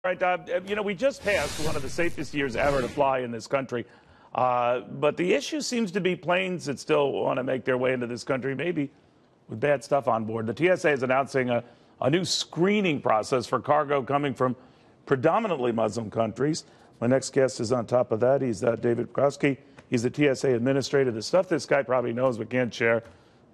Right, we just passed one of the safest years ever to fly in this country. But the issue seems to be planes that still want to make their way into this country, maybe with bad stuff on board. The TSA is announcing a new screening process for cargo coming from predominantly Muslim countries. My next guest is on top of that. He's David Pekoske. He's the TSA administrator. The stuff this guy probably knows but can't share,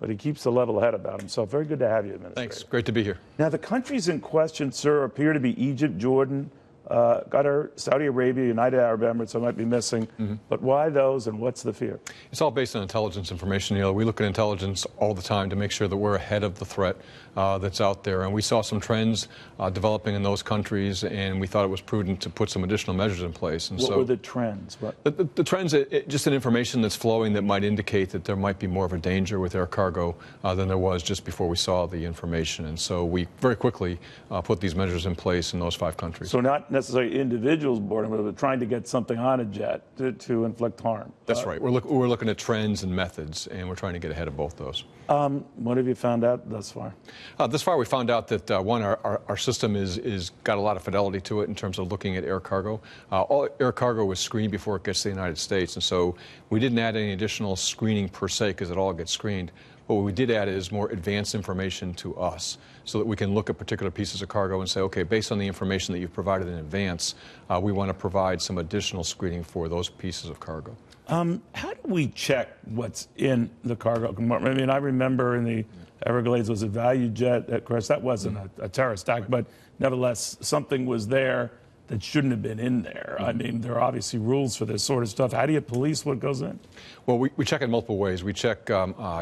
but he keeps a level head about himself. Very good to have you, Administrator. Thanks. Great to be here. Now, the countries in question, sir, appear to be Egypt, Jordan, Qatar, Saudi Arabia, United Arab Emirates. I might be missing. But why those, and what's the fear? It's all based on intelligence information, Neil. We look at intelligence all the time to make sure that we're ahead of the threat that's out there. And we saw some trends developing in those countries, and we thought it was prudent to put some additional measures in place. And what were the trends? The trends, just an information that's flowing that might indicate that there might be more of a danger with air cargo than there was just before we saw the information. And so we very quickly put these measures in place in those 5 countries. So not necessarily individuals boarding, but trying to get something on a jet to inflict harm. That's right. We're looking at trends and methods, and we're trying to get ahead of both those. What have you found out thus far? Thus far, we found out that, one, our system is got a lot of fidelity to it in terms of looking at air cargo. All air cargo is screened before it gets to the United States, and so we didn't add any additional screening per se because it all gets screened. But what we did add is more advanced information to us so that we can look at particular pieces of cargo and say, okay, based on the information that you've provided in advance, we want to provide some additional screening for those pieces of cargo. How do we check what's in the cargo compartment? I mean, I remember in the Everglades was a value jet. Of course, that wasn't a terrorist act, but nevertheless, something was there that shouldn't have been in there. I mean, there are obviously rules for this sort of stuff. How do you police what goes in? Well, we check in multiple ways. We check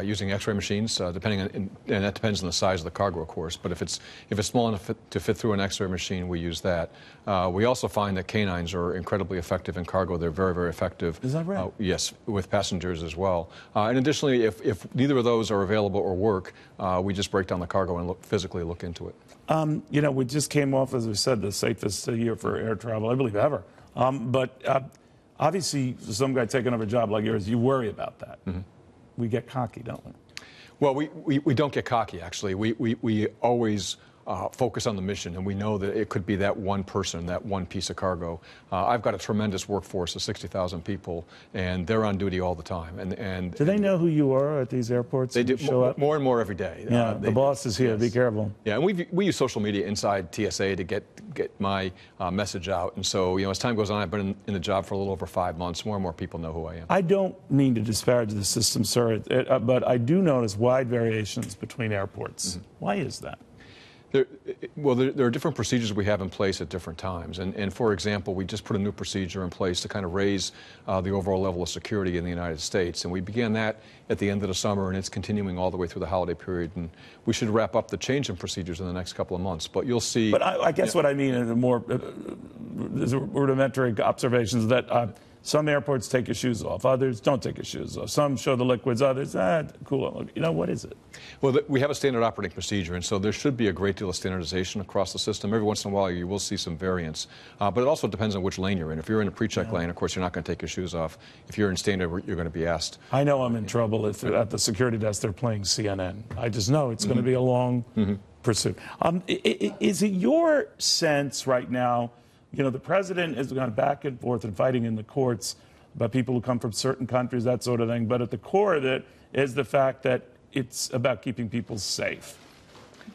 using X-ray machines, depending on, and that depends on the size of the cargo, of course. But if it's small enough to fit through an X-ray machine, we use that. We also find that canines are incredibly effective in cargo. They're very, very effective. Is that right? Yes, with passengers as well. And additionally, if neither of those are available or work, we just break down the cargo and physically look into it. We just came off, as we said, the safest year for air travel, I believe, ever. But obviously, some guy taking over a job like yours, you worry about that. We get cocky, don't we? Well, we don't get cocky, actually. We always focus on the mission, and we know that it could be that one person, that one piece of cargo. I've got a tremendous workforce of 60,000 people, and they're on duty all the time. And do they know who you are at these airports? They do show up more and more every day. Yeah, the boss is here. Yes. Be careful. Yeah, and we use social media inside TSA to get my message out. And so, as time goes on, I've been in the job for a little over 5 months. More and more people know who I am. I don't mean to disparage the system, sir, but I do notice wide variations between airports. Why is that? There are different procedures we have in place at different times. And for example, we just put a new procedure in place to kind of raise the overall level of security in the United States. And we began that at the end of the summer, and it's continuing all the way through the holiday period. And we should wrap up the change in procedures in the next couple of months. But you'll see. But I guess what I mean is more rudimentary observations that some airports take your shoes off, others don't take your shoes off. Some show the liquids, others, cool. What is it? Well, we have a standard operating procedure, and so there should be a great deal of standardization across the system. Every once in a while, you will see some variance. But it also depends on which lane you're in. If you're in a pre-check lane, of course, you're not going to take your shoes off. If you're in standard, you're going to be asked. I know I'm in trouble if at the security desk they're playing CNN. I just know it's going to be a long pursuit. Is it your sense right now, the president has gone back and forth and fighting in the courts about people who come from certain countries, that sort of thing. But at the core of it is the fact that it's about keeping people safe.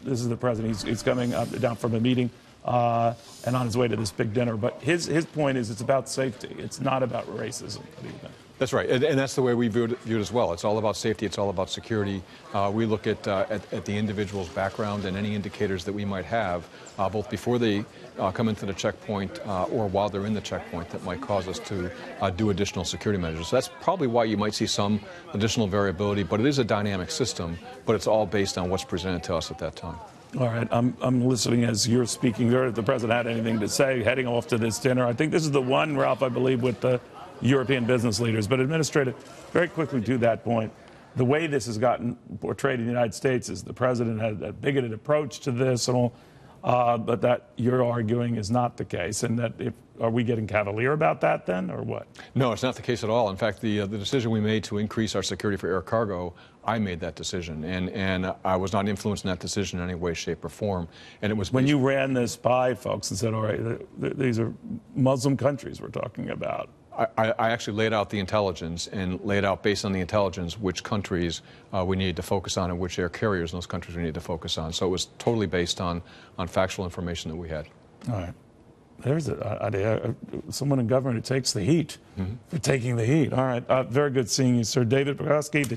This is the president. He's coming down from a meeting and on his way to this big dinner. But his point is it's about safety. It's not about racism. What do you think? That's right, and that's the way we view it as well. It's all about safety. It's all about security. We look at the individual's background and any indicators that we might have, both before they come into the checkpoint or while they're in the checkpoint, that might cause us to do additional security measures. So that's probably why you might see some additional variability, but it is a dynamic system, but it's all based on what's presented to us at that time. All right, I'm listening as you're speaking there. If the president had anything to say, heading off to this dinner. I think this is the one, Ralph, I believe, with the European business leaders. But Administrator, very quickly to that point, the way this has gotten portrayed in the United States is the president had a bigoted approach to this and all. but that you're arguing is not the case, and that are we getting cavalier about that then, or what? No, it's not the case at all. In fact, the decision we made to increase our security for air cargo, I made that decision, and I was not influenced in that decision in any way, shape, or form. And it was when you ran this by folks and said, all right, these are Muslim countries we're talking about. I actually laid out the intelligence and laid out, based on the intelligence, which countries we needed to focus on and which air carriers in those countries we needed to focus on. So it was totally based on factual information that we had. All right. There's someone in government who takes the heat for taking the heat. All right. Very good seeing you, sir. David Pekoske.